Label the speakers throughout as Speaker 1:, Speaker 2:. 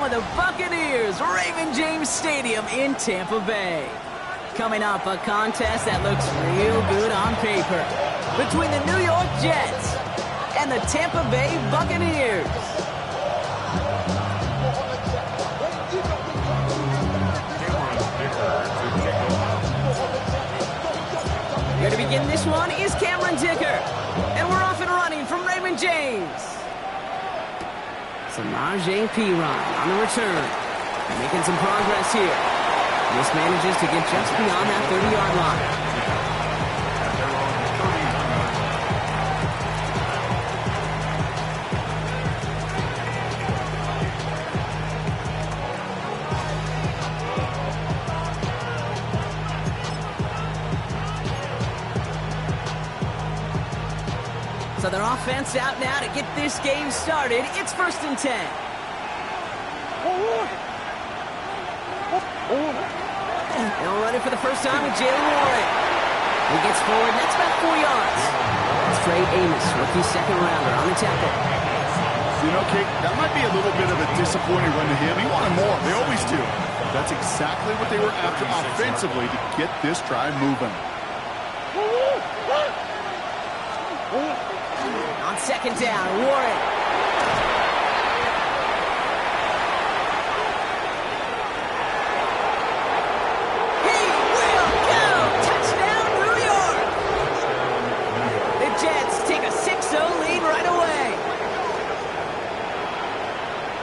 Speaker 1: are the Buccaneers, Raymond James Stadium in Tampa Bay. Coming up, a contest that looks real good on paper between the New York Jets and the Tampa Bay Buccaneers. Here to begin this one is Cameron Dicker. And we're off and running from Raymond James. Samaje Perine on the return. Making some progress here. This manages to get just beyond that 30-yard line. So their offense out now to get this game started. It's 1st and 10. They'll run it for the first time with Jalen Warren. He gets forward, and that's about 4 yards. It's Trey Amos, rookie second-rounder, on the tackle.
Speaker 2: You know, Kate, that might be a little bit of a disappointing run to him. He wanted more. They always do. That's exactly what they were after offensively to get this drive moving.
Speaker 1: On 2nd down, Warren. He will go! Touchdown, New York! The Jets take a 6-0 lead right away.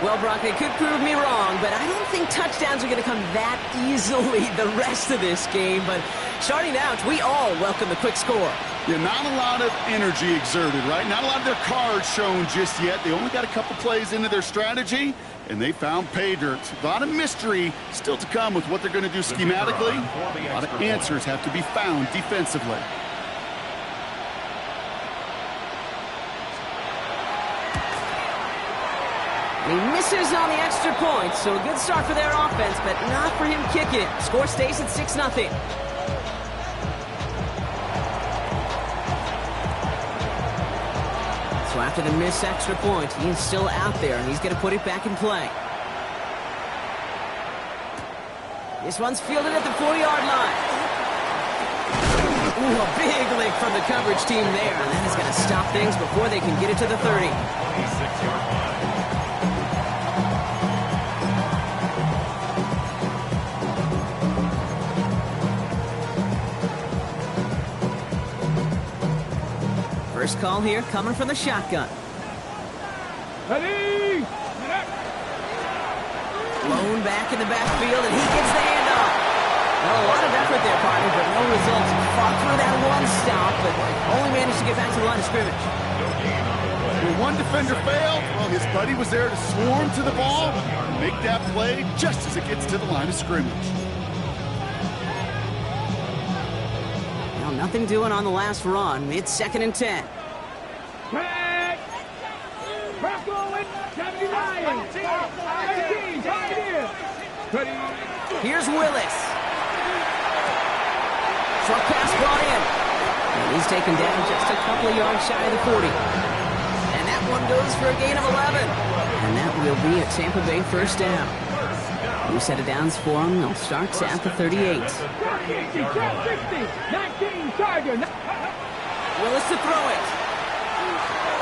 Speaker 1: Well, Brock, they could prove me wrong, but I don't think touchdowns are going to come that easily the rest of this game. But starting out, we all welcome the quick score.
Speaker 2: Yeah, not a lot of energy exerted, right? Not a lot of their cards shown just yet. They only got a couple plays into their strategy, and they found pay dirt. A lot of mystery still to come with what they're going to do schematically. A lot of answers have to be found defensively.
Speaker 1: He misses on the extra point, so a good start for their offense, but not for him kicking it. Score stays at 6-0. So after the missed extra point, he is still out there, and he's going to put it back in play. This one's fielded at the 40-yard line. Ooh, a big lick from the coverage team there, and that is going to stop things before they can get it to the 30. First call here coming from the shotgun.
Speaker 3: Ready?
Speaker 1: Blown back in the backfield, and he gets the handoff. Well, a lot of effort there, partner, but no results. Fought through that one stop, but only managed to get back to the line of scrimmage.
Speaker 2: When one defender failed, well, his buddy was there to swarm to the ball and make that play just as it gets to the line of scrimmage.
Speaker 1: Well, nothing doing on the last run. It's 2nd and 10.
Speaker 3: Back. Back going. 79. 18. Right here. Ready.
Speaker 1: Here's Willis. Short pass brought in. And he's taken down just a couple of yards shy of the 40. And that one goes for a gain of 11. And that will be a Tampa Bay first down. New set of downs for him. They'll start at the 38.
Speaker 3: 60. 19. Charger.
Speaker 1: Willis to throw it.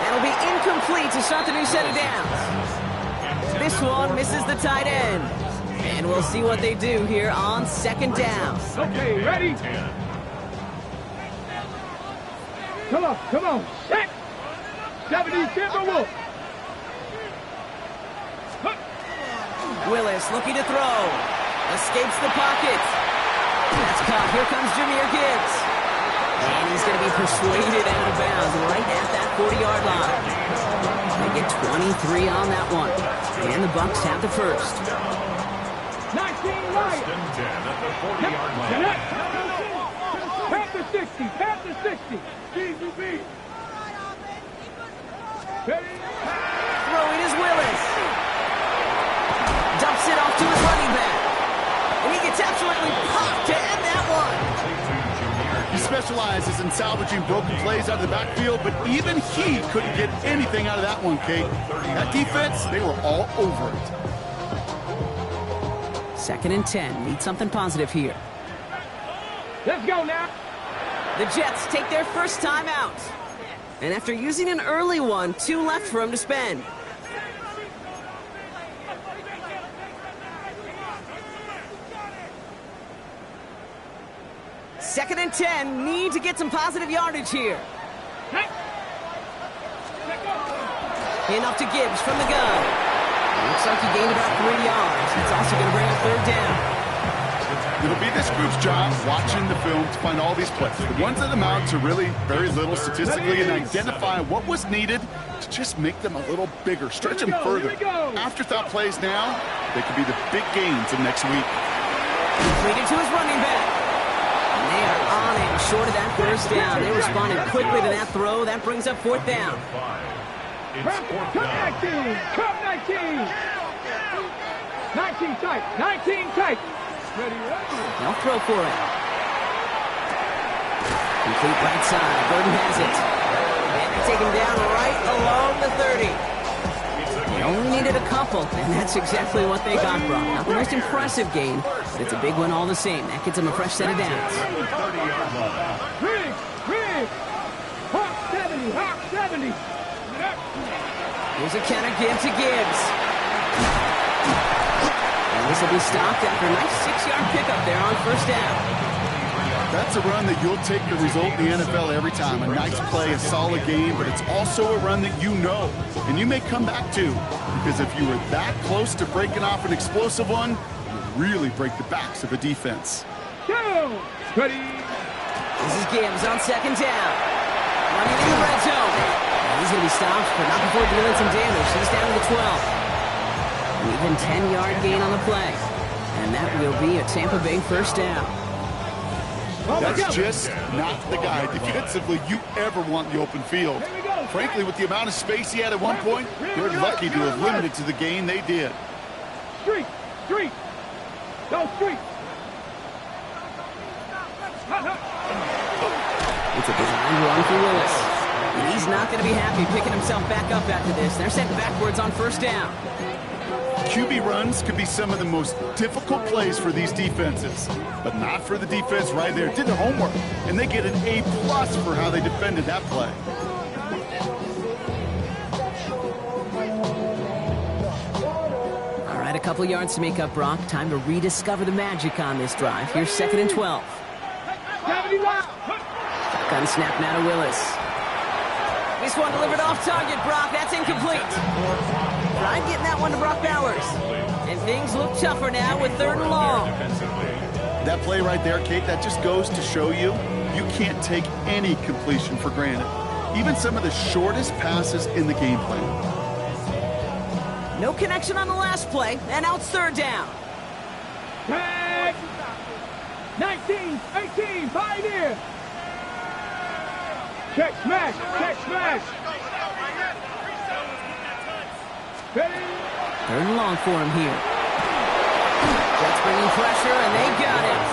Speaker 1: That'll be incomplete to start the new set of downs. This one misses the tight end. And we'll see what they do here on 2nd down.
Speaker 3: Okay, ready? Come on, come on. Set. 70 Timberwolf.
Speaker 1: Willis looking to throw. Escapes the pocket. That's caught. Here comes Jahmyr Gibbs. And he's going to be persuaded out of bounds right at that 40-yard line. They get 23 on that one. And the Bucs have the first.
Speaker 3: 19 Lions. Panther 60. Panther 60. GGB.
Speaker 1: Throwing is Willis. Dumps it off to his running back. And he gets absolutely popped to end that one.
Speaker 2: He specializes in salvaging broken plays out of the backfield, but even he couldn't get anything out of that one, Kate. That defense, they were all over it.
Speaker 1: Second and 10. Need something positive here.
Speaker 3: Let's go now.
Speaker 1: The Jets take their first time out. And after using an early one, 2 left for him to spend. Second and 10. Need to get some positive yardage here. Handoff to Gibbs from the gun. Looks like he gained about 3 yards. It's also going to bring up third down.
Speaker 2: It'll be this group's job watching the film to find all these plays. The ones that amount to really very little statistically and identify what was needed to just make them a little bigger, stretch them further. Afterthought plays now, they could be the big gains of next week.
Speaker 1: Completed to his running back. And they are on it short of that first down. They responded quickly to that throw. That brings up fourth down.
Speaker 3: Come 19. Come 19. 19 tight. 19 tight. Ready, ready.
Speaker 1: They'll throw for it. Complete right side. Burton has it. And they take him down right along the 30. They only needed a couple, and that's exactly what they got, Brock. Not the most impressive gain, but it's a big one all the same. That gets them a fresh set of downs.
Speaker 3: Rig. Hawk 70. Hawk 70.
Speaker 1: Here's a counter give to Gibbs. And this will be stopped after a nice 6-yard pickup there on first down.
Speaker 2: That's a run that you'll take the result in the NFL every time. A nice play, a solid game, but it's also a run that you know and you may come back to, because if you were that close to breaking off an explosive one, you really break the backs of a defense.
Speaker 3: Go. Ready.
Speaker 1: This is Gibbs on second down. Running in the red zone. And he's going to be stopped, but not before dealing some damage. He's down to the 12. An even 10-yard gain on the play. And that will be a Tampa Bay first down.
Speaker 2: That's just not the guy defensively you ever want in the open field. Frankly, with the amount of space he had at one point, they're lucky to have limited to the gain they did.
Speaker 3: Street. Go street.
Speaker 1: It's a design run for Willis. And he's not going to be happy picking himself back up after this. They're sent backwards on first down.
Speaker 2: QB runs could be some of the most difficult plays for these defenses, but not for the defense right there. Did their homework, and they get an A+ for how they defended that play.
Speaker 1: All right, a couple yards to make up, Brock. Time to rediscover the magic on this drive. Here's second and 12. Gun snap now to Willis. This one delivered off target, Brock. That's incomplete. Tried getting that one to Brock Bowers. And things look tougher now with third and long.
Speaker 2: That play right there, Kate, that just goes to show you can't take any completion for granted. Even some of the shortest passes in the game plan.
Speaker 1: No connection on the last play, and now it's third down.
Speaker 3: Tag. 19, 18, Pioneer. Check smash. Ready.
Speaker 1: Third and long for him here. Jets bringing pressure, and they got it.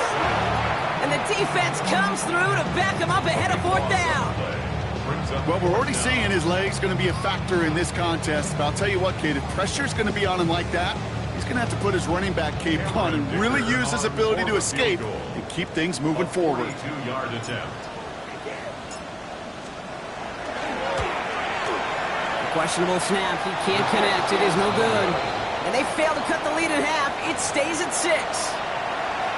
Speaker 1: And the defense comes through to back him up ahead of fourth down.
Speaker 2: What we're already seeing is legs going to be a factor in this contest. But I'll tell you what, Kate, if pressure's going to be on him like that, he's going to have to put his running back cape on and really use his ability to escape and keep things moving forward.
Speaker 4: 2-yard attempt.
Speaker 1: Questionable snap. He can't connect. It is no good. And they fail to cut the lead in half. It stays at 6.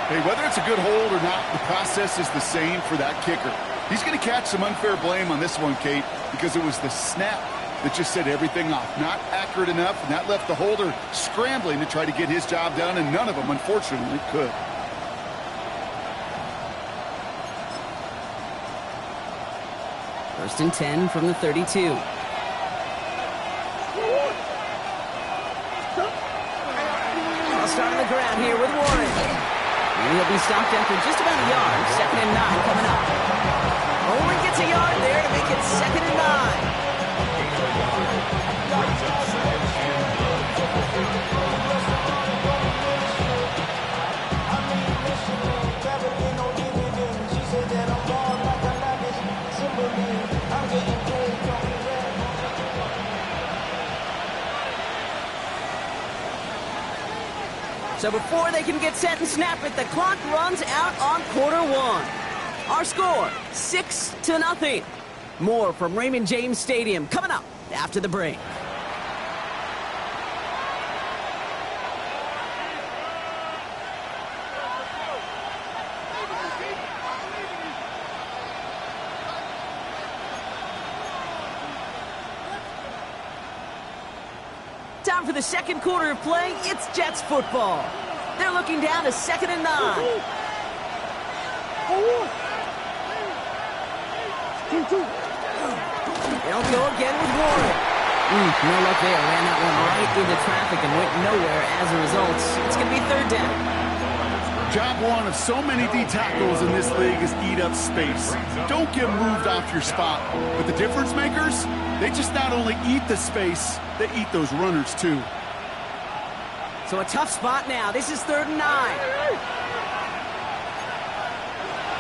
Speaker 2: Hey, whether it's a good hold or not, the process is the same for that kicker. He's going to catch some unfair blame on this one, Kate, because it was the snap that just set everything off. Not accurate enough, and that left the holder scrambling to try to get his job done, and none of them, unfortunately, could.
Speaker 1: First and 10 from the 32. Start on the ground here with Warren. And he'll be stopped after just about a yard. Second and 9 coming up. Only gets a yard there to make it second and 9. So before they can get set and snap it, the clock runs out on quarter one. Our score, 6-0. More from Raymond James Stadium coming up after the break. Time for the second quarter of play. It's Jets football. They're looking down to 2nd and 9. They'll go again with Warren. No luck there. Ran that one right into traffic and went nowhere as a result. It's going to be 3rd down.
Speaker 2: Job one of so many D tackles in this league is eat up space. Don't get moved off your spot. But the difference makers, they just not only eat the space, they eat those runners too.
Speaker 1: So a tough spot now. This is 3rd and 9.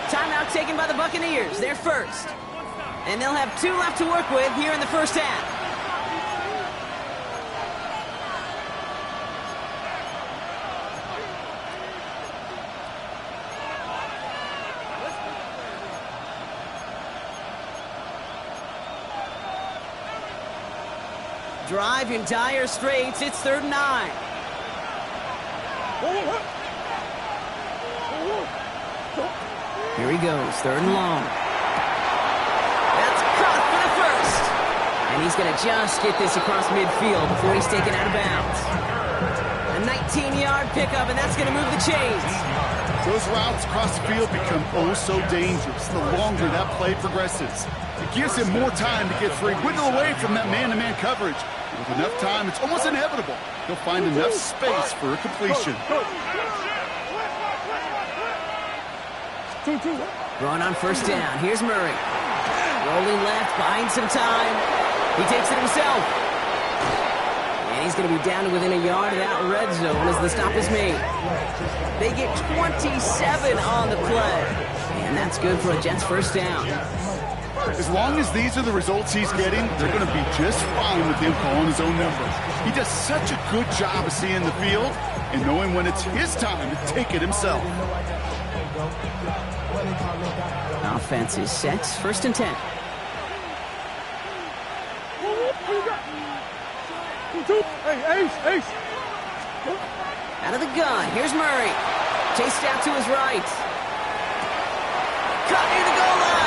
Speaker 1: Timeout taken by the Buccaneers. They're first. And they'll have 2 left to work with here in the first half. Drive in dire straits. It's 3rd and 9. Here he goes, 3rd and long. That's caught for the first. And he's going to just get this across midfield before he's taken out of bounds. A 19-yard pickup, and that's going to move the chains.
Speaker 2: Those routes across the field become oh so dangerous the longer that play progresses. It gives him more time to get free, wiggle away from that man-to-man coverage. With enough time, it's almost inevitable. He'll find enough space for a completion.
Speaker 1: Going on 1st down. Here's Murray. Rolling left, buying some time. He takes it himself. And he's going to be down to within a yard of that red zone as the stop is made. They get 27 on the play. And that's good for a Jets 1st down.
Speaker 2: As long as these are the results he's getting, they're going to be just fine with him calling his own number. He does such a good job of seeing the field and knowing when it's his time to take it himself.
Speaker 1: Offense is set. 1st and 10. Out of the gun. Here's Murray. Chased out to his right. Caught near the goal line.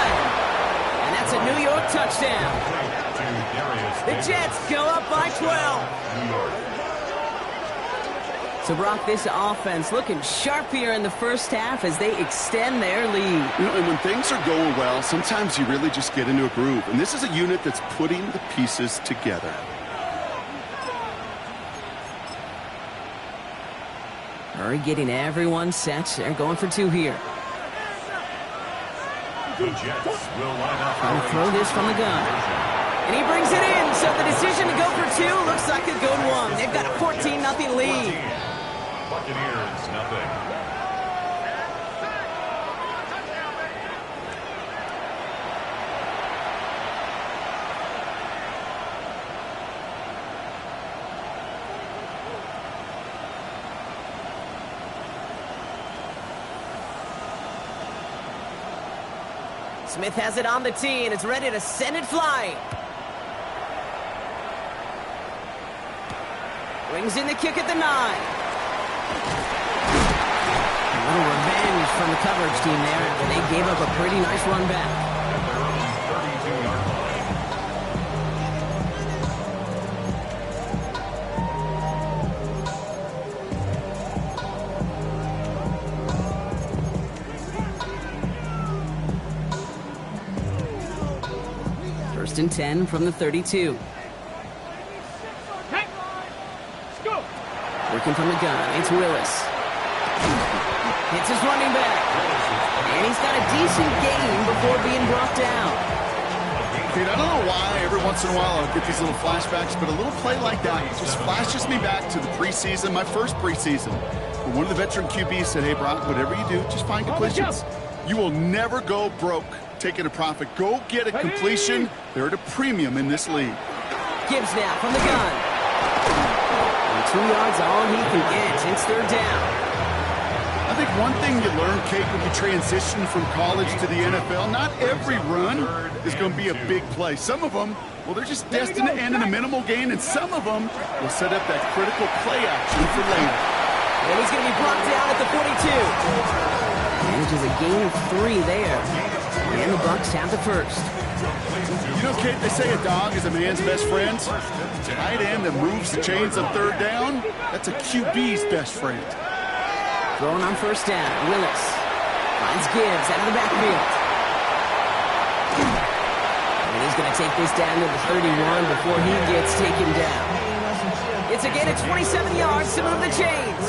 Speaker 1: And that's a New York touchdown. The Jets go up by 12. So, Brock, this offense looking sharp here in the first half as they extend their lead.
Speaker 2: You know, and when things are going well, sometimes you really just get into a groove. And this is a unit that's putting the pieces together.
Speaker 1: Murray getting everyone set. They're going for 2 here.
Speaker 4: The Jets will line up.
Speaker 1: Trying to throw this from the gun. And he brings it in. So the decision to go for 2 looks like a good one. They've got a 14-0 lead.
Speaker 4: Buccaneers, nothing.
Speaker 1: Smith has it on the tee and is ready to send it flying. Brings in the kick at the 9. A little revenge from the coverage team there after they gave up a pretty nice run back. 1st and 10 from the 32. Working from the gun, it's Willis. Hits his running back. And he's got a decent gain before being brought down.
Speaker 2: Dude, I don't know why every once in a while I'll get these little flashbacks, but a little play like that just flashes me back to the preseason, my first preseason. When one of the veteran QBs said, hey, Brock, whatever you do, just find completions. You will never go broke taking a profit. Go get a completion. They're at a premium in this league.
Speaker 1: Gibbs now from the gun. 2 yards, all he can get. It's third down.
Speaker 2: I think one thing you learn, Kate, when you transition from college to the NFL, not every run is going to be a big play. Some of them, well, they're just destined to end in a minimal gain, and some of them will set up that critical play action for later.
Speaker 1: And he's going to be brought down at the 42. Manages a gain of 3 there. And the Bucs have the first.
Speaker 2: You know, Kate, they say a dog is a man's best friend. Tight end that moves the chains on third down, that's a QB's best friend.
Speaker 1: Throwing on first down, Willis finds Gibbs out of the backfield. And he's going to take this down to the 31 before he gets taken down. It's a gain of 27 yards to move the chains.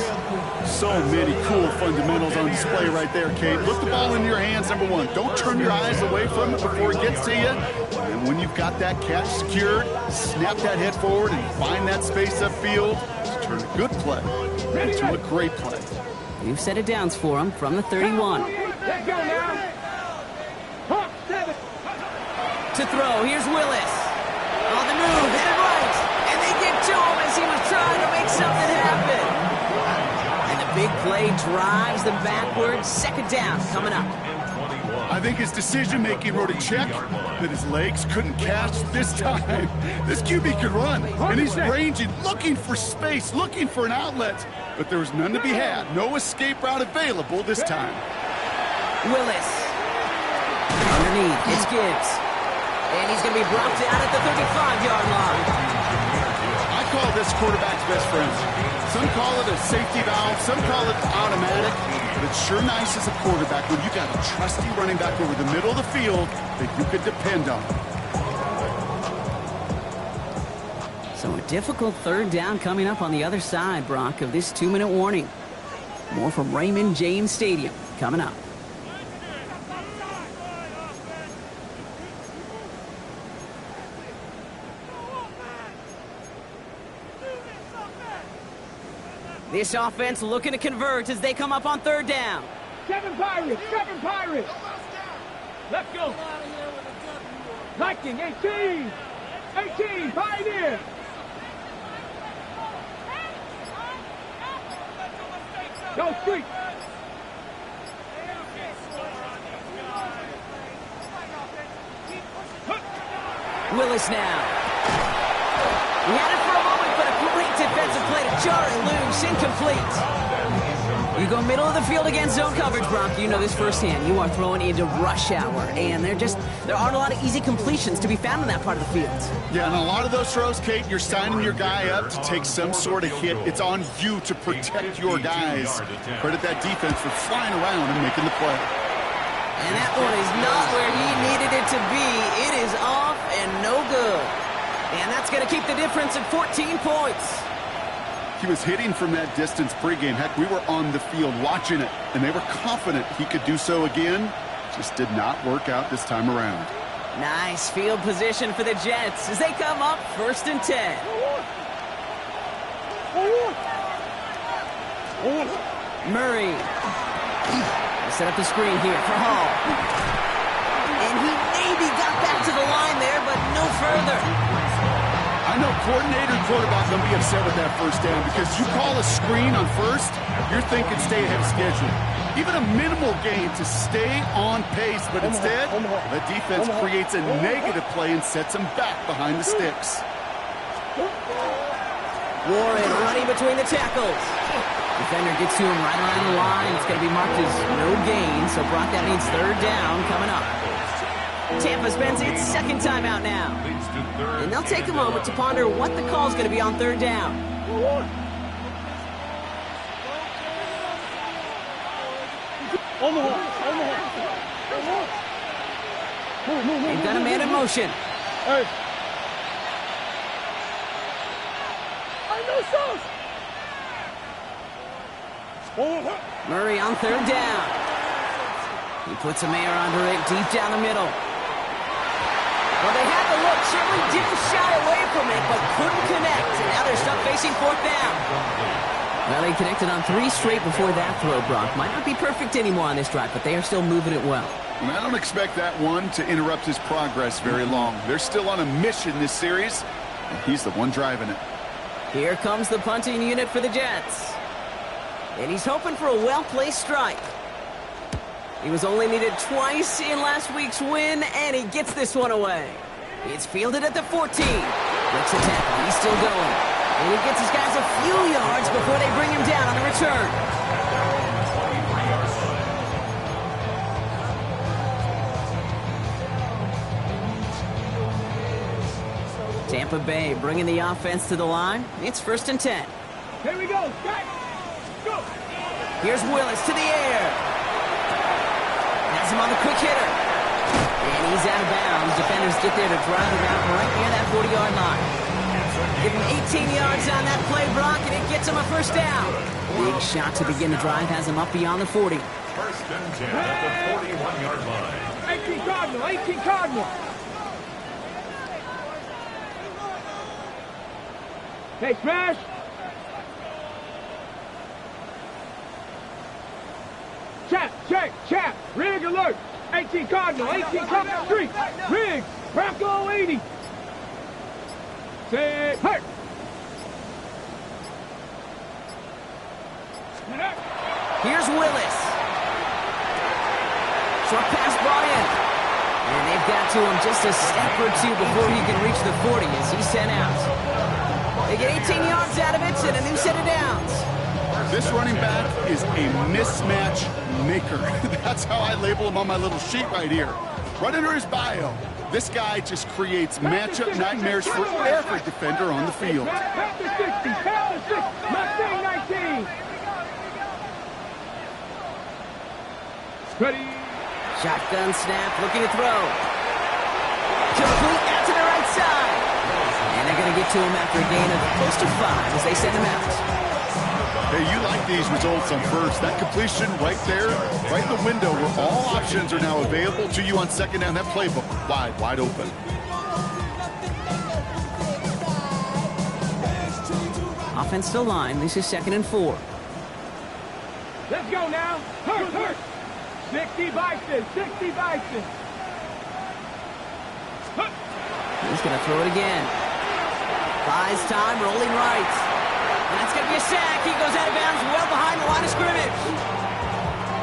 Speaker 2: So many cool fundamentals on display right there, Kate. Put the ball in your hands, number one. Don't turn your eyes away from it before it gets to you. And when you've got that catch secured, snap that head forward and find that space upfield to turn a good play into a great play.
Speaker 1: We've set it downs for him from the 31.
Speaker 3: Let's go now. Pump, 7.
Speaker 1: To throw, here's Willis. On the move, headed right. And they get to him as he was trying to make something happen. And the big play drives them backwards. Second down coming up.
Speaker 2: I think his decision-making wrote a check that his legs couldn't catch this time. This QB could run, and he's ranging, looking for space, looking for an outlet. But there was none to be had. No escape route available this time.
Speaker 1: Willis. Underneath, it's Gibbs. And he's going to be brought down at the 35-yard line.
Speaker 2: I call this quarterback's best friend. Some call it a safety valve, some call it automatic, but it's sure nice as a quarterback when you got a trusty running back over the middle of the field that you could depend on.
Speaker 1: So a difficult third down coming up on the other side, Brock, of this 2-minute warning. More from Raymond James Stadium coming up. This offense looking to convert as they come up on third down.
Speaker 3: 7 Pirates, 7 Pirates. Let's go. Viking, 18. 18, Pioneer. Go street.
Speaker 1: Willis now. He had it for a moment, but a great defensive play to jar it loose. Incomplete. You go middle of the field against zone coverage, Brock. You know this firsthand. You are throwing into rush hour, and there aren't a lot of easy completions to be found in that part of the field.
Speaker 2: Yeah, and a lot of those throws, Kate, you're signing your guy up to take some sort of hit. It's on you to protect your guys. Credit that defense for flying around and making the play.
Speaker 1: And that one is not where he needed it to be. It is off and no good. And that's going to keep the difference at 14 points.
Speaker 2: He was hitting from that distance pregame. Heck, we were on the field watching it, and they were confident he could do so again. Just did not work out this time around.
Speaker 1: Nice field position for the Jets as they come up 1st and 10. Murray. Set up the screen here for Hall. And he maybe got back to the line there, but no further.
Speaker 2: I know coordinator and quarterback going to be upset with that first down because you call a screen on first, you're thinking stay ahead of schedule. Even a minimal gain to stay on pace, but instead, the defense creates a negative play and sets them back behind the sticks.
Speaker 1: Warren running between the tackles. Defender gets to him right around the line. It's going to be marked as no gain, so Brock, that means third down coming up. Tampa spends its second timeout now. And they'll take a moment to ponder what the call is going to be on third down. They've got a man in motion.
Speaker 3: Hey. I know sauce.
Speaker 1: Murray on third down. He puts a man under it deep down the middle. Well, they had the look, certainly didn't shy away from it, but couldn't connect. And now they're stuck facing fourth down. Well, they connected on 3 straight before that throw, Brock. Might not be perfect anymore on this drive, but they are still moving it well.
Speaker 2: And I don't expect that one to interrupt his progress very long. They're still on a mission this series, and he's the one driving it.
Speaker 1: Here comes the punting unit for the Jets. And he's hoping for a well-placed strike. He was only needed twice in last week's win, and he gets this one away. It's fielded at the 14. Breaks a tackle. He's still going. And he gets his guys a few yards before they bring him down on the return. Tampa Bay bringing the offense to the line. It's 1st and 10.
Speaker 3: Here we go. Go.
Speaker 1: Here's Willis to the air. Has him on the quick hitter. And he's out of bounds. Defenders get there to drive him out right near that 40-yard line. Give him 18 yards on that play, Brock, and it gets him a 1st down. Big shot to begin the drive has him up beyond the 40.
Speaker 4: 1st and 10 at the 41-yard line.
Speaker 3: 18 Cardinal, 18 Cardinal. Hey, smash. Chap. Rig alert. 18 Cardinal, 18 Cardinal Street. Rig. Bronco 80. Say, hurt.
Speaker 1: Here's Willis. Short pass brought in. And they've got to him just a step or two before he can reach the 40 as he's sent out. They get 18 yards out of it and a new set of downs.
Speaker 2: This running back is a mismatch maker. That's how I label him on my little sheet right here. Right under his bio, this guy just creates matchup nightmares for every defender on the field.
Speaker 3: Pass the 60, Mustang 19. Ready.
Speaker 1: Shotgun snap, looking to throw. Complete out to the right side. And they're going to get to him after a gain of close to 5 as they send him out.
Speaker 2: Hey, you like these results on first. That completion right there, right in the window where all options are now available to you on 2nd down. That playbook wide open.
Speaker 1: Offensive line. This is 2nd and 4.
Speaker 3: Let's go now. Hurt. 60 Bison.
Speaker 1: He's going to throw it again. Buys time, rolling right. And that's going to be a sack. He goes out of bounds well behind the line of scrimmage.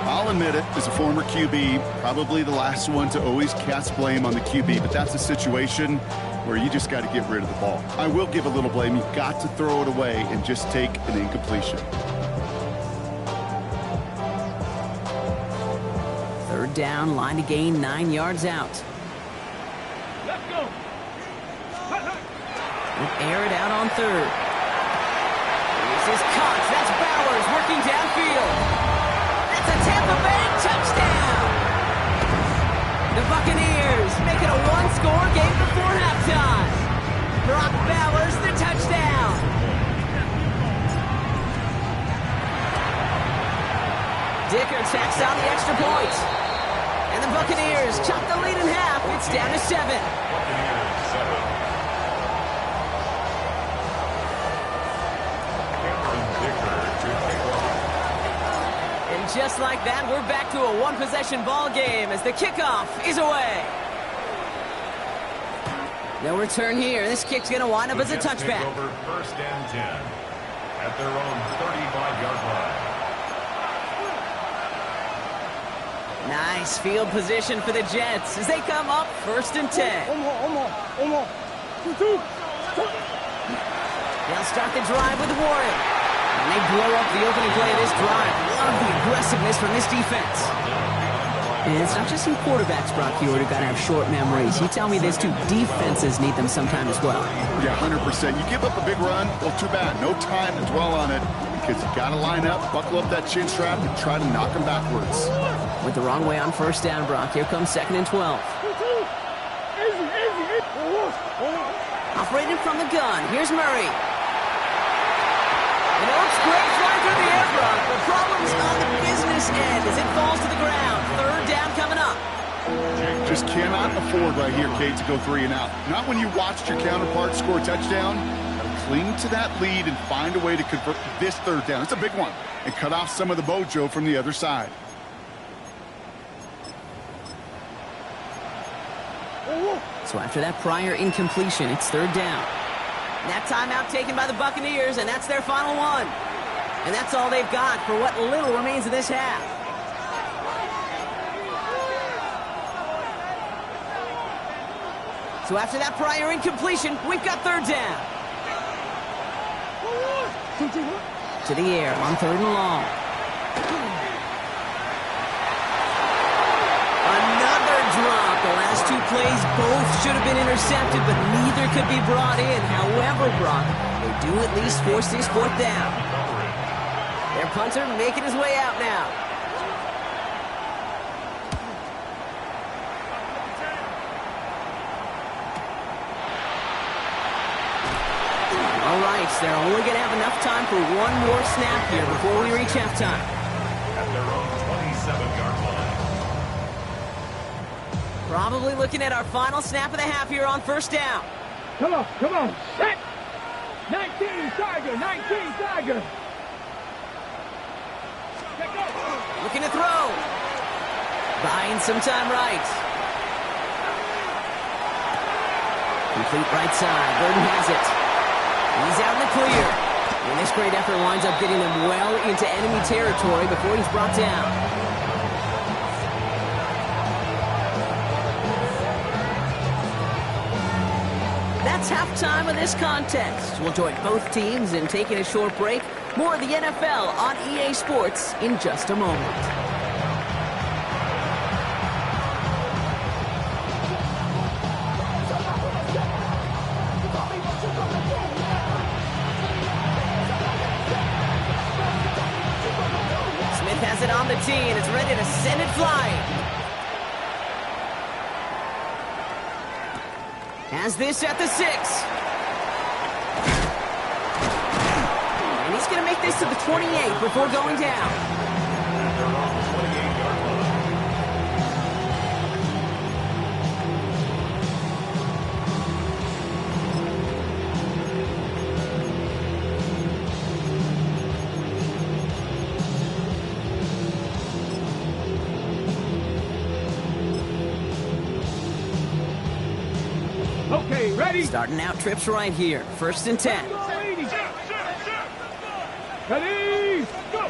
Speaker 2: I'll admit it, as a former QB, probably the last one to always cast blame on the QB, but that's a situation where you just got to get rid of the ball. I will give a little blame. You've got to throw it away and just take an incompletion.
Speaker 1: 3rd down, line to gain 9 yards out.
Speaker 3: Let's go.
Speaker 1: We'll air it out on 3rd. This is Cox. That's Bowers working downfield. That's a Tampa Bay touchdown. The Buccaneers make it a 1-score game before halftime. Brock Bowers, the touchdown. Dicker tacks on the extra point. And the Buccaneers chop the lead in half. It's down to 7.
Speaker 4: Buccaneers 7.
Speaker 1: And just like that, we're back to a one-possession ball game as the kickoff is away. No return here. This kick's going to wind up as a touchback.
Speaker 4: Over 1st and 10 at their own 35-yard line.
Speaker 1: Nice field position for the Jets as they come up 1st and 10. They'll start the drive with Warren. And they blow up the opening play of this drive. Love the aggressiveness from this defense. And it's not just some quarterbacks, Brock, who got to have short memories. You tell me these two defenses need them sometime as well.
Speaker 2: Yeah, 100%. You give up a big run, well, too bad. No time to dwell on it because you got to line up, buckle up that chin strap, and try to knock them backwards.
Speaker 1: With the wrong way on 1st down, Brock. Here comes 2nd and 12. Operating from the gun. Here's Murray. And Oaks breaks right through the air, Brock. The problem's on the business end as it falls to the ground. 3rd down coming up.
Speaker 2: Just cannot afford right here, Kate, to go 3 and out. Not when you watched your counterpart score a touchdown. Cling to that lead and find a way to convert this 3rd down. It's a big one. And cut off some of the mojo from the other side.
Speaker 1: So after that prior incompletion, it's 3rd down. That timeout taken by the Buccaneers, and that's their final one. And that's all they've got for what little remains of this half. So after that prior incompletion, we've got third down. To the air on third and long. Another drop. The last two plays both should have been intercepted, but neither could be brought in. However, Brock, they do at least force this fourth down. Their punter making his way out now. All right, so they're only going to have enough time for one more snap here before we reach halftime.
Speaker 4: At their own 27-yard line.
Speaker 1: Probably looking at our final snap of the half here on first down.
Speaker 3: Come on, set! 19 Tiger, 19 Tiger!
Speaker 1: Looking to throw. Buying some time right. Complete right side. Burton has it. He's out in the clear. And this great effort winds up getting him well into enemy territory before he's brought down. That's halftime of this contest. We'll join both teams in taking a short break. More of the NFL on EA Sports in just a moment. Has it on the tee, and it's ready to send it flying. Has this at the 6. And he's going to make this to the 28 before going down.
Speaker 4: They're on the 28-yard line.
Speaker 3: Okay, ready?
Speaker 1: Starting out trips right here. First and 10.
Speaker 3: Ready? Go!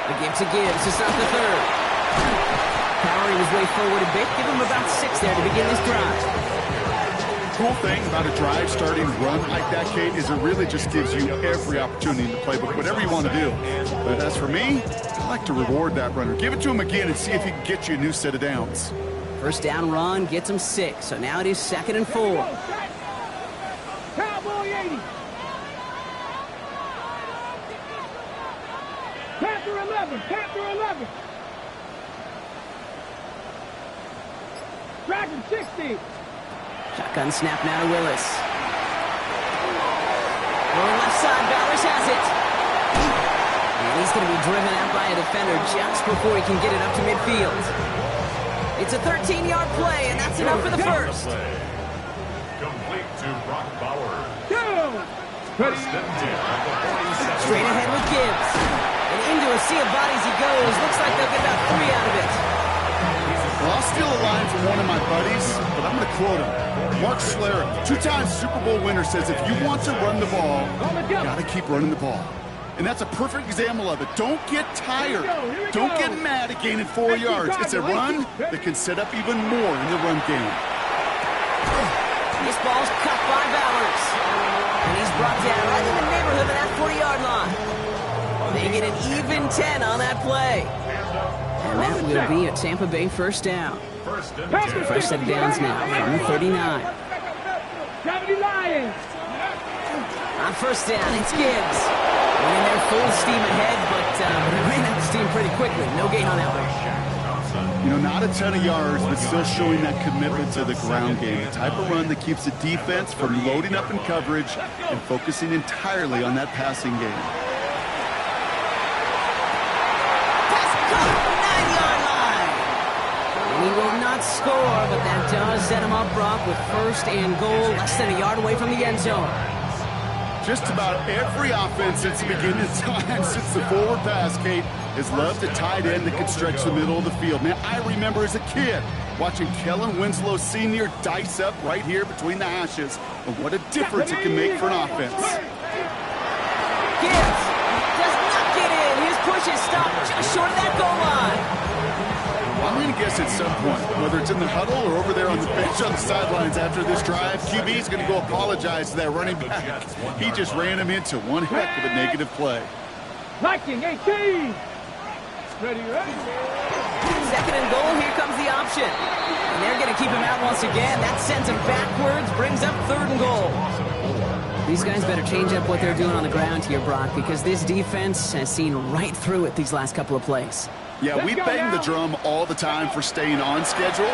Speaker 1: The give to Gibbs to start the third. Powering his way forward a bit. Give him about 6 there to begin this drive.
Speaker 2: Cool thing about a drive starting run like that, Kate, is it really just gives you every opportunity in the playbook, whatever you want to do. But as for me, I like to reward that runner. Give it to him again and see if he can get you a new set of downs.
Speaker 1: First down run gets him 6. So now it is 2nd and 4.
Speaker 3: Cowboy 80. Panther 11. Panther 11. Dragon 60.
Speaker 1: Shotgun snap now to Willis. Going left side, Bowers has it. And he's going to be driven out by a defender just before he can get it up to midfield. It's a 13-yard play, and that's enough for the first.
Speaker 4: Complete to Brock Bowers.
Speaker 3: Go!
Speaker 4: First and 10 at the 47.
Speaker 1: Straight ahead with Gibbs. And into a sea of bodies he goes. Looks like they'll get about 3 out of it.
Speaker 2: Well, I'll steal a line from one of my buddies, but I'm going to quote him. Mark Schlereth, 2-time Super Bowl winner, says if you want to run the ball, you got to keep running the ball. And that's a perfect example of it. Don't get tired. Don't get mad at gaining 4 yards. It's a run that can set up even more in the run game.
Speaker 1: This ball's cut by Bowers. And he's brought down right in the neighborhood of that 40-yard line. They get an even 10 on that play. And that will be a Tampa Bay first down.
Speaker 4: First and
Speaker 1: Fresh set of downs now from the 39.
Speaker 3: Gravity Lions.
Speaker 1: On first down, it's Gibbs. Running their full steam ahead, but ran out of steam pretty quickly. No gain on that one.
Speaker 2: You know, not a ton of yards, but still showing that commitment to the ground game. The type of run that keeps the defense from loading up in coverage and focusing entirely on that passing game.
Speaker 1: Pass caught, 9-yard line. And he will not score, but that does set him up, Brock, with first and goal, less than a yard away from the end zone.
Speaker 2: Just about every offense since the beginning of time, since the forward pass, Kate, has loved a tight end that can stretch the middle of the field. Man, I remember as a kid watching Kellen Winslow Sr. dice up right here between the hashes, and what a difference it can make for an offense.
Speaker 1: Gibbs does not get in. His push is stopped just short of that goal line.
Speaker 2: I'm going to guess at some point, whether it's in the huddle or over there on the bench on the sidelines after this drive, QB is going to go apologize to that running back. He just ran him into one heck of a negative play.
Speaker 3: Liking 18. Ready.
Speaker 1: Second and goal, here comes the option. And they're going to keep him out once again. That sends him backwards, brings up third and goal. These guys better change up what they're doing on the ground here, Brock, because this defense has seen right through it these last couple of plays.
Speaker 2: Yeah, we bang the drum all the time for staying on schedule.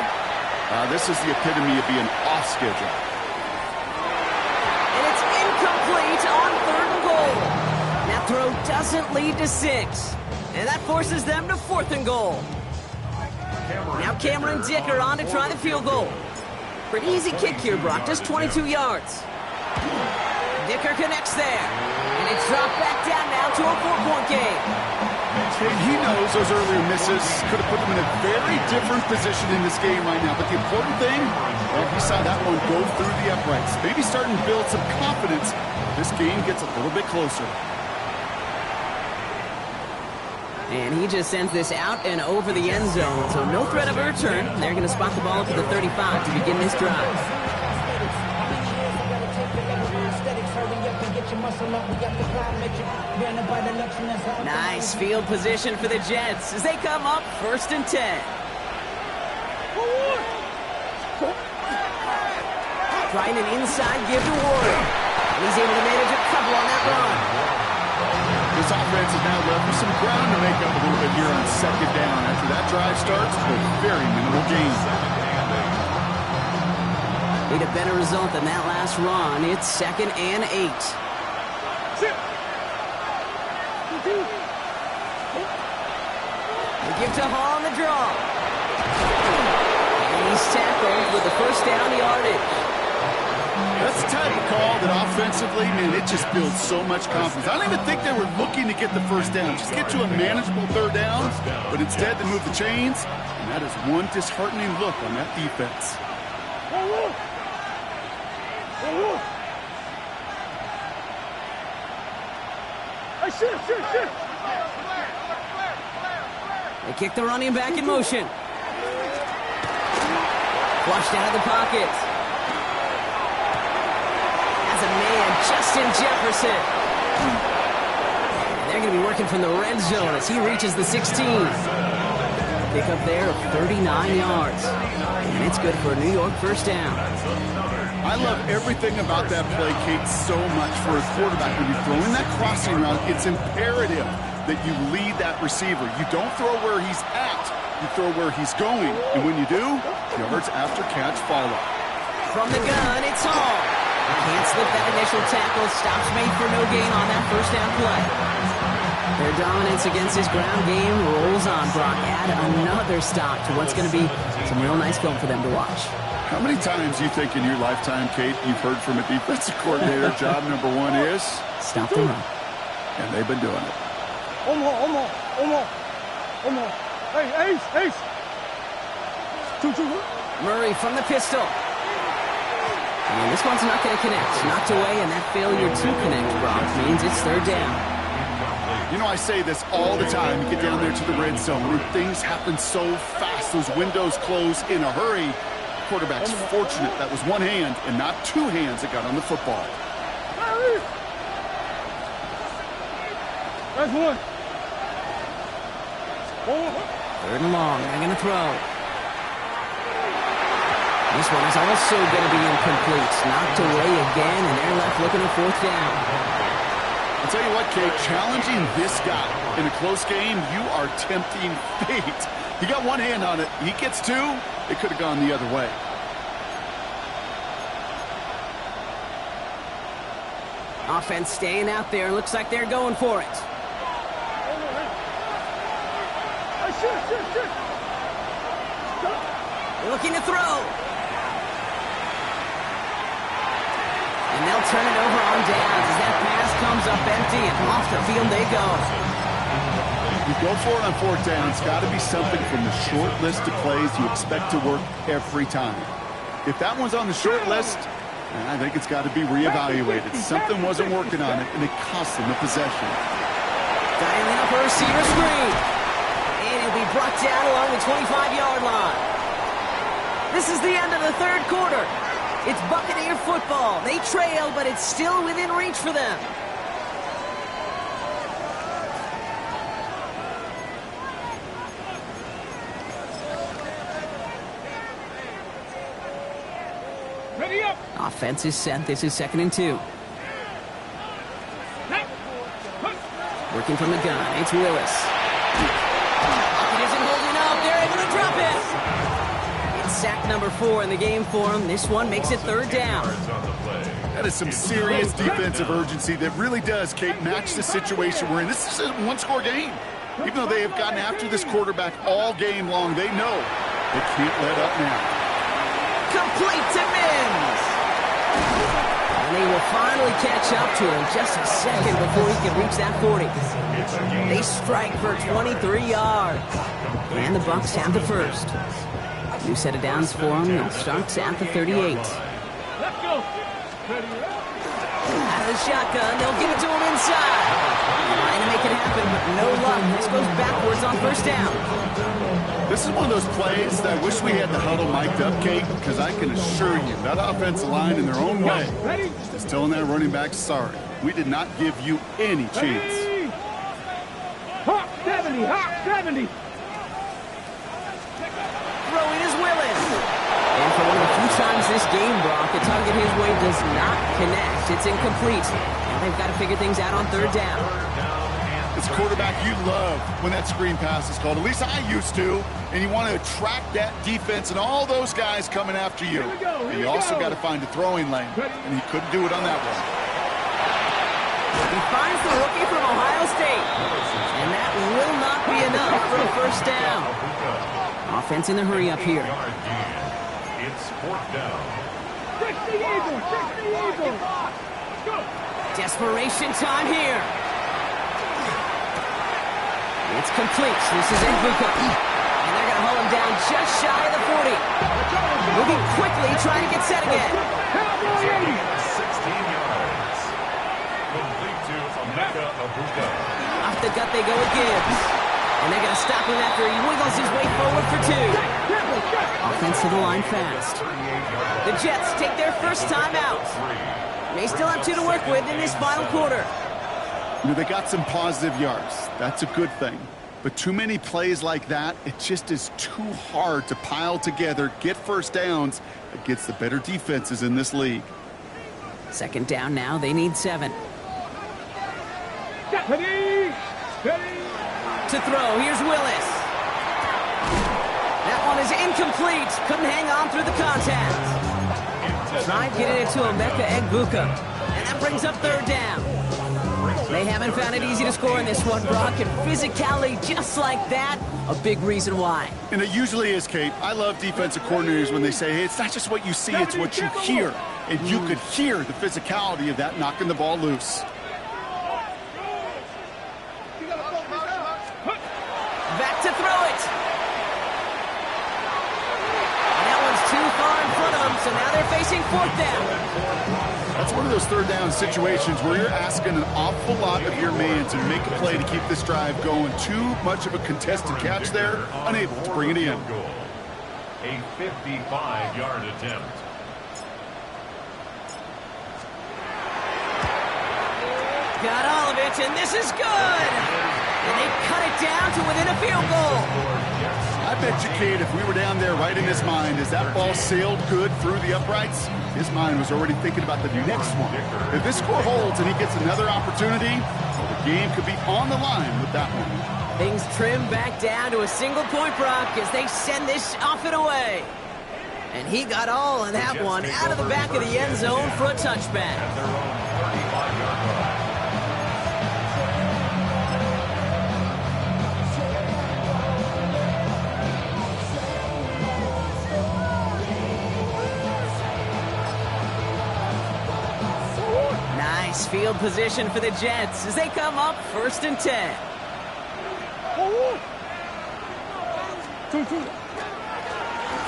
Speaker 2: This is the epitome of being off schedule.
Speaker 1: And it's incomplete on third and goal. That throw doesn't lead to 6. And that forces them to fourth and goal. Now Cameron Dicker on to try the field goal. Pretty easy kick here, Brock, just 22 yards. Dicker connects there. And it's dropped back down now to a 4-point game.
Speaker 2: He knows those earlier misses could have put them in a very different position in this game right now. But the important thing, well, he saw that one go through the uprights. Maybe starting to build some confidence. This game gets a little bit closer.
Speaker 1: And he just sends this out and over the end zone. So no threat of a return. They're going to spot the ball up at the 35 to begin this drive. Nice field position for the Jets as they come up 1st and 10. Trying an inside give to Ward. And he's able to manage a couple on that run.
Speaker 2: This offense is now left with some ground to make up a little bit here on second down. After that drive starts, a very minimal gain.
Speaker 1: Need a better result than that last run. It's 2nd and 8. They give to Hall on the draw. And he's tackled with the first down yardage.
Speaker 2: That's the type of call that offensively, man, it just builds so much confidence. I don't even think they were looking to get the first down. Just get to a manageable third down, but instead they move the chains, and that is one disheartening look on that defense.
Speaker 1: They kick the running back in motion. Flushed out of the pocket. As a man, Justin Jefferson. And they're going to be working from the red zone as he reaches the 16. Pick up there of 39 yards. And it's good for a New York first down.
Speaker 2: I love everything about that play, Kate, so much for a quarterback. When you're throwing that crossing route, it's imperative that you lead that receiver. You don't throw where he's at, you throw where he's going. And when you do, yards after catch follow.
Speaker 1: From the gun, it's Hall. Can't slip that initial tackle. Stops made for no gain on that first down play. Their dominance against this ground game rolls on, Brock. Add another stop to what's going to be some real nice film for them to watch.
Speaker 2: How many times do you think in your lifetime, Kate, you've heard from a defensive coordinator, job number 1 is?
Speaker 1: Stop the run.
Speaker 2: And they've been doing it.
Speaker 3: Almost. Hey, Ace. Two.
Speaker 1: Murray from the pistol. And this one's not going to connect. Knocked away, and that failure to connect, Brock, means it's third down.
Speaker 2: You know, I say this all the time. You get down there to the red zone where things happen so fast. Those windows close in a hurry. Quarterback's fortunate that was one hand and not two hands that got on the football.
Speaker 3: That's one.
Speaker 1: Third and long. They're going to throw. This one is also going to be incomplete. Knocked away again, and they're left looking at fourth down.
Speaker 2: I'll tell you what, Kate, challenging this guy in a close game, you are tempting fate. He got one hand on it. He gets two. It could have gone the other way.
Speaker 1: Offense staying out there. Looks like they're going for it. Looking to throw. And they'll turn it over on downs as that pass comes up empty, and off the field they go.
Speaker 2: You go for it on fourth down. It's got to be something from the short list of plays you expect to work every time. If that one's on the short list, I think it's got to be reevaluated. Something wasn't working on it, and it cost them the possession.
Speaker 1: Dialing up a receiver screen. And he'll be brought down along the 25-yard line. This is the end of the third quarter. It's Buccaneer football. They trail, but it's still within reach for them.
Speaker 3: Ready up.
Speaker 1: Offense is set. This is 2nd and 2. Working from the gun. It's Willis. It isn't holding up. They're able to drop it. It's sack number 4 in the game for him. This one makes it 3rd down.
Speaker 2: That is some serious defensive urgency that really does, Kate, match the situation we're in. This is a one-score game. Even though they have gotten after this quarterback all game long, they know they can't let up now.
Speaker 1: Complete to Mims. And they will finally catch up to him just a second before he can reach that 40. They strike for 23 yards. And the Bucs have the first. New set of downs for them. They'll start at the 38.
Speaker 3: Let's go.
Speaker 1: Out of the shotgun, they'll give it to him inside. Trying to make it happen, but no luck. This goes backwards on 1st down.
Speaker 2: This is one of those plays that I wish we had the huddle mic'd up, Kate, because I can assure you that offensive line in their own way is telling that running back, sorry, we did not give you any chance.
Speaker 3: Hawk 70, Hawk 70.
Speaker 1: Throwing is Willis. And for one of the few times this game, Brock, the target his way does not connect. It's incomplete. Now they've got to figure things out on 3rd down.
Speaker 2: As a quarterback, you love when that screen pass is called. At least I used to. And you want to attract that defense and all those guys coming after you. But you also got to find a throwing lane. And he couldn't do it on that one.
Speaker 1: He finds the rookie from Ohio State. And that will not be enough for a 1st down. Offense in the hurry up here.
Speaker 4: It's 4th down.
Speaker 3: 60 Eagles, 60 Eagles. Go.
Speaker 1: Desperation time here. It's complete. This is Egbuka. And they're going to hold him down just shy of the 40. Moving quickly, trying to get set again.
Speaker 4: 16 yards. Complete to Egbuka.
Speaker 1: Off the gut they go with Gibbs. And they're going to stop him after he wiggles his way forward for 2. Offense to the line fast. The Jets take their first time out. They still have 2 to work with in this final quarter.
Speaker 2: You know, they got some positive yards. That's a good thing. But too many plays like that, it just is too hard to pile together, get 1st downs against the better defenses in this league.
Speaker 1: 2nd down now. They need 7.
Speaker 3: Ready.
Speaker 1: To throw, here's Willis. That one is incomplete. Couldn't hang on through the contact. Tried getting it to Emeka Egbuka. And that brings up 3rd down. They haven't found it easy to score in this one, Brock. And physicality just like that, a big reason why.
Speaker 2: And it usually is, Kate. I love defensive coordinators when they say, hey, it's not just what you see, it's what you hear. And you could hear the physicality of that knocking the ball loose.
Speaker 1: Back to throw it. And that one's too far in front of them, so now they're facing 4th down.
Speaker 2: That's one of those 3rd down situations where you're asking an awful lot of your man to make a play to keep this drive going. Too much of a contested catch there, unable to bring it in.
Speaker 4: A 55-yard attempt.
Speaker 1: Got all of it, and this is good. And they cut it down to within a field goal.
Speaker 2: I bet you, Kate, if we were down there right in his mind, as that ball sailed good through the uprights, his mind was already thinking about the next one. If this score holds and he gets another opportunity, well, the game could be on the line with that one.
Speaker 1: Things trim back down to a single point, Brock, as they send this off and away. And he got all of that one out of the back of the end zone for a touchback. field position for the Jets as they come up 1st and 10.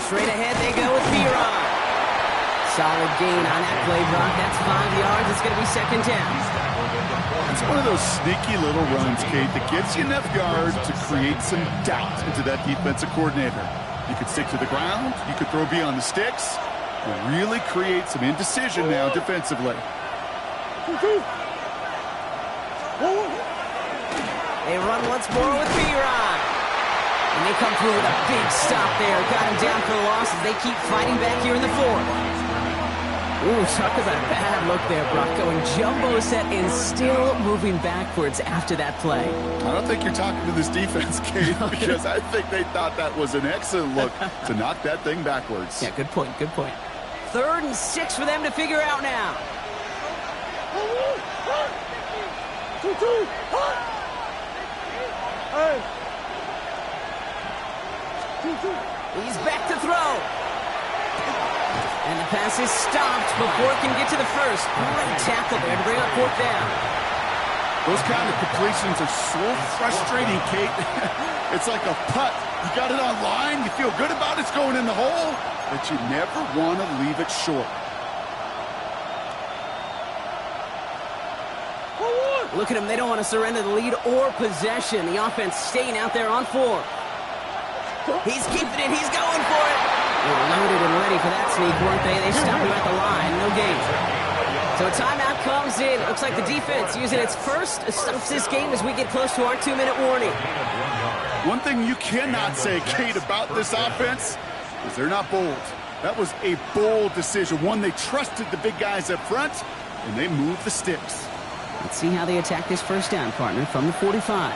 Speaker 1: Straight ahead they go with Piron. Solid gain on that play, Brock. That's 5 yards. It's going to be 2nd down.
Speaker 2: It's one of those sneaky little runs, Kate, that gets you enough yards to create some doubt into that defensive coordinator. You could stick to the ground. You could throw beyond the sticks. It really create some indecision now defensively.
Speaker 1: They run once more with Piron. And they come through with a big stop there. Got him down for the loss as they keep fighting back here in the 4th. Ooh, talk about a bad look there, Brock. Going jumbo set and still moving backwards after that play.
Speaker 2: I don't think you're talking to this defense, Kate, because I think they thought that was an excellent look to knock that thing backwards.
Speaker 1: Yeah, good point, good point. 3rd and 6 for them to figure out now. He's back to throw. And the pass is stopped before it can get to the 1st. Great tackle there to bring up 4th down.
Speaker 2: Those kind of completions are so frustrating, Kate. It's like a putt. You got it on line. You feel good about it's going in the hole, but you never want to leave it short.
Speaker 1: Look at them. They don't want to surrender the lead or possession. The offense staying out there on 4. He's keeping it. He's going for it. They were loaded and ready for that sneak, weren't they? They stopped him at the line. No gain. So a timeout comes in. Looks like the defense using its first stops this game as we get close to our 2-minute warning.
Speaker 2: One thing you cannot say, Kate, about this offense is they're not bold. That was a bold decision. One, they trusted the big guys up front, and they moved the sticks.
Speaker 1: Let's see how they attack this 1st down, partner, from the 45.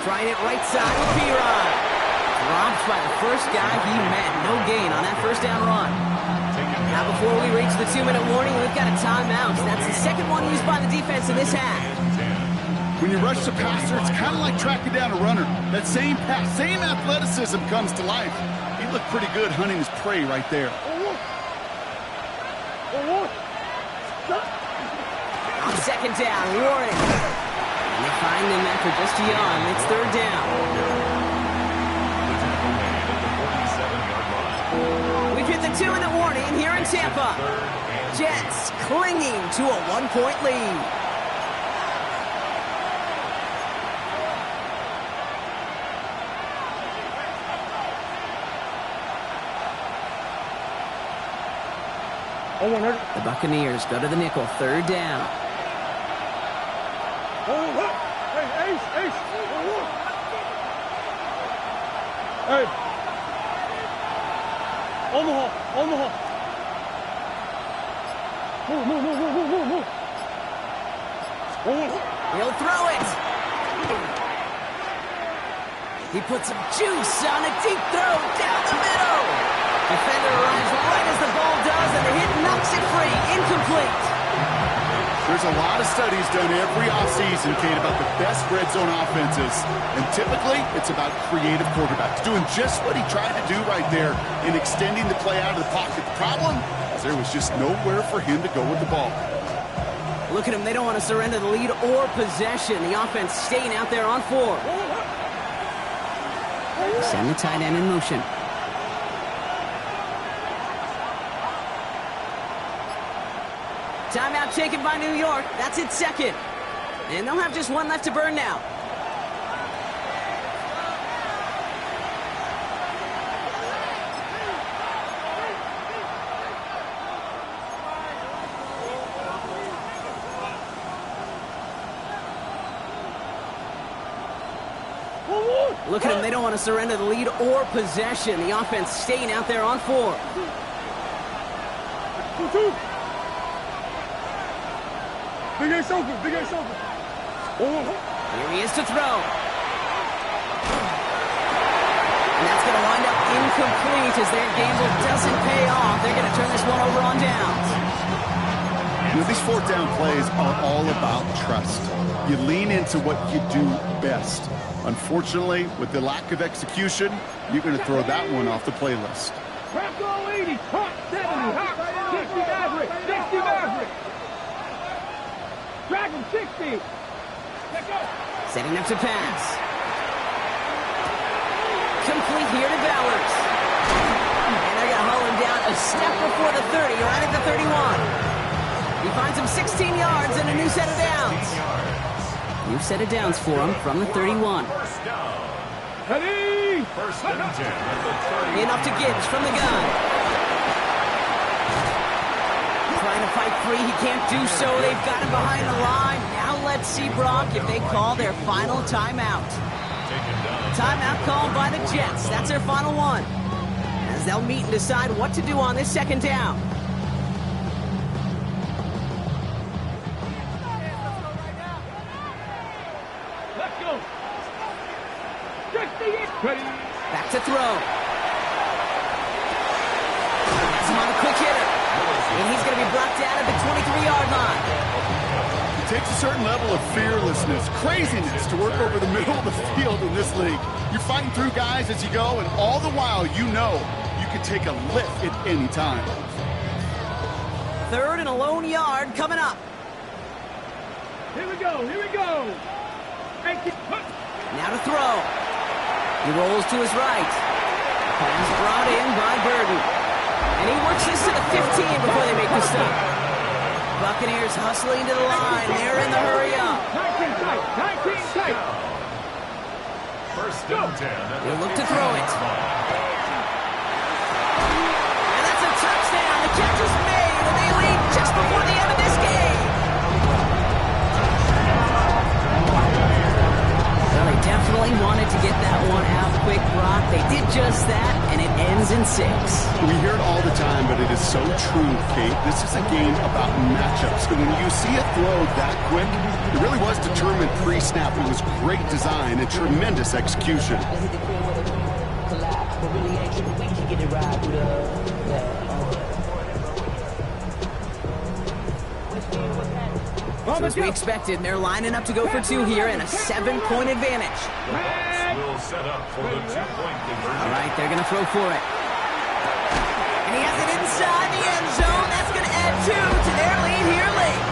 Speaker 1: Trying it right side with Piron. Dropped by the first guy he met. No gain on that 1st down run. Now before we reach the 2-minute warning, we've got a timeout. That's the 2nd one used by the defense in this half.
Speaker 2: When you rush the passer, it's kind of like tracking down a runner. That same pass, same athleticism comes to life. He looked pretty good hunting his prey right there.
Speaker 1: On 2nd down, warning. And they find him after just a yard. It's 3rd down. We've hit the 2-minute warning here in Tampa. Jets clinging to a 1-point lead. The Buccaneers go to the nickel, 3rd down.
Speaker 3: Hey. Omaha. Move.
Speaker 1: He'll throw it. He puts some juice on a deep throw down the middle. Defender arrives right as the ball does, and the hit knocks it free. Incomplete.
Speaker 2: There's a lot of studies done every offseason, Kate, about the best red zone offenses. And typically, it's about creative quarterbacks doing just what he tried to do right there in extending the play out of the pocket. The problem is there was just nowhere for him to go with the ball.
Speaker 1: Look at him. They don't want to surrender the lead or possession. The offense staying out there on 4. Send the tight end in motion. Timeout taken by New York. That's its 2nd. And they'll have just 1 left to burn now. Look at them. They don't want to surrender the lead or possession. The offense staying out there on 4.
Speaker 3: Big Ace open.
Speaker 1: Here he is to throw. And that's going to wind up incomplete as their gamble doesn't pay off. They're going to turn this one over on downs.
Speaker 2: You know, these 4th down plays are all about trust. You lean into what you do best. Unfortunately, with the lack of execution, you're going to throw that one off the playlist.
Speaker 3: Crack 80, hot 70, hot 60 Maverick, 60 Maverick. Drag him 60. Let's go.
Speaker 1: Setting up to pass. Complete here to Bowers. And they're going to haul him down a step before the 30, right at the 31. He finds him 16 yards and a new set of downs. New set of downs for him from the 31.
Speaker 4: First down.
Speaker 3: Ready.
Speaker 4: First and 10 at the 30.
Speaker 1: In off to Gibbs from the gun. Trying to fight free. He can't do so. They've got him behind the line. Now let's see, Brock, if they call their final timeout. Timeout called by the Jets. That's their final one. As they'll meet and decide what to do on this second down.
Speaker 3: Let's go. 60. Ready.
Speaker 1: Back to throw. Has him on a quick hitter. And he's going to be brought down at the 23-yard line.
Speaker 2: It takes a certain level of fearlessness, craziness to work over the middle of the field in this league. You're fighting through guys as you go, and all the while you know you can take a lift at any time.
Speaker 1: Third and a lone yard coming up.
Speaker 3: Here we go. Here we go. 18.
Speaker 1: Now to throw. He rolls to his right. Pass brought in by Burden. And he works this to the 15 before they make the stop. Buccaneers hustling to the line. They're in the hurry up.
Speaker 3: 19 tight. 19 tight.
Speaker 4: First and 10.
Speaker 1: They'll look to throw it. And that's a touchdown. The catch is made, and they lead just before the end of this game. Well, they definitely wanted to get that one out quick, Brock. They did just that, and it ends in 6.
Speaker 2: We hear it all the time, but it is so true, Kate. This is a game about matchups. And when you see a throw that quick, it really was determined pre-snap. It was great design and tremendous execution.
Speaker 1: So as we expected, they're lining up to go for 2 here and a 7-point advantage.
Speaker 4: The Bucs will set up for the 2-point conversion.
Speaker 1: All right, they're going to throw for it. And he has it inside the end zone. That's going to add 2 to their lead here late.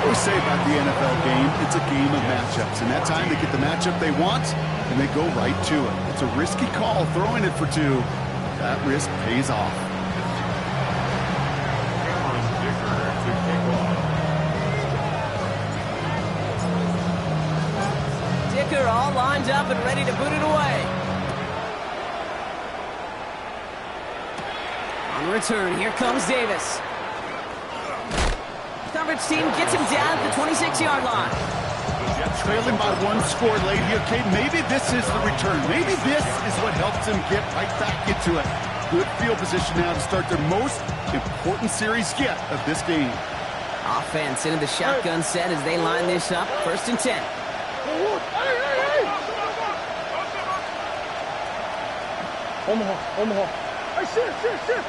Speaker 2: We say about the NFL game, it's a game of matchups. And that time they get the matchup they want, and they go right to it. It's a risky call throwing it for 2. That risk pays off.
Speaker 4: To kick off.
Speaker 1: Dicker all lined up and ready to boot it away. On return, here comes Davis. Coverage team gets him down at the 26-yard line.
Speaker 2: Trailing by 1 score late here, Kate. Maybe this is the return. Maybe this is what helps them get right back into it. Good field position now to start their most important series yet of this game.
Speaker 1: Offense into the shotgun set as they line this up. First and 10.
Speaker 3: Omaha. Hey, shift.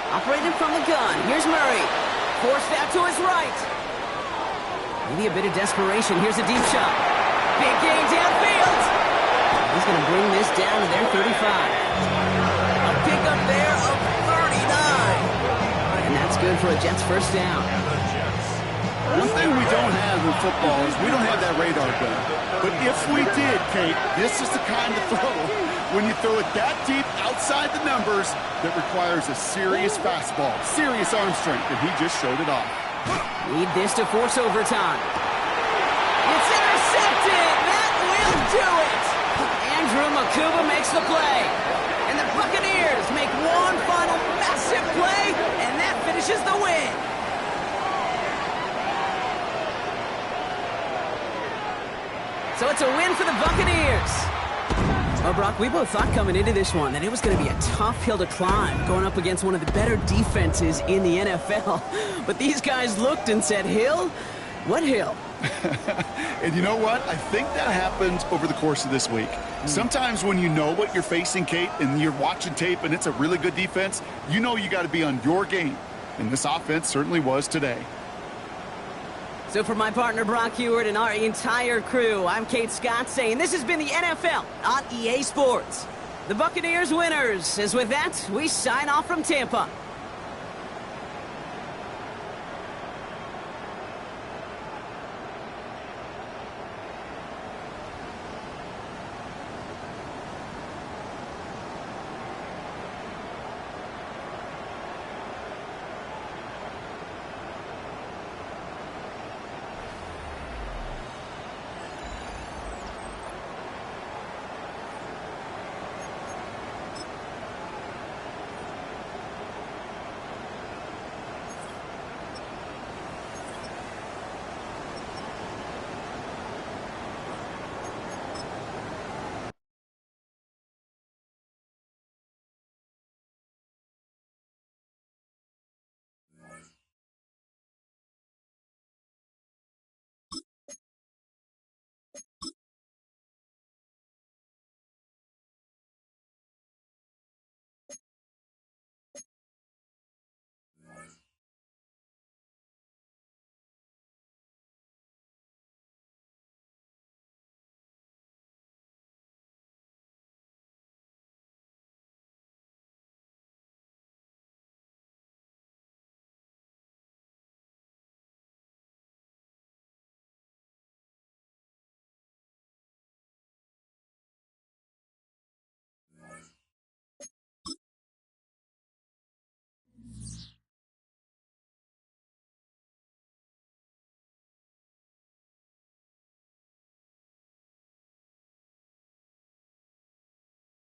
Speaker 1: Operating from the gun. Here's Murray. Forced out to his right. Maybe a bit of desperation. Here's a deep shot. Big gain downfield. He's going to bring this down to their 35. A pickup there of 39. And that's good for a Jets first down.
Speaker 2: One thing we don't have in football is we don't have that radar gun. But if we did, Kate, this is the kind of throw, when you throw it that deep outside the numbers, that requires a serious fastball, serious arm strength, and he just showed it off.
Speaker 1: Need this to force overtime. It's intercepted! That will do it! Andrew Makuba makes the play. And the Buccaneers make one final massive play, and that finishes the win. So it's a win for the Buccaneers. Well, Brock, we both thought coming into this one that it was going to be a tough hill to climb, going up against one of the better defenses in the NFL. But these guys looked and said, Hill? What hill?
Speaker 2: And you know what? I think that happens over the course of this week. Sometimes when you know what you're facing, Kate, and you're watching tape and it's a really good defense, you know you got to be on your game. And this offense certainly was today.
Speaker 1: So for my partner Brock Heward and our entire crew, I'm Kate Scott saying this has been the NFL on EA Sports. The Buccaneers winners, as with that, we sign off from Tampa.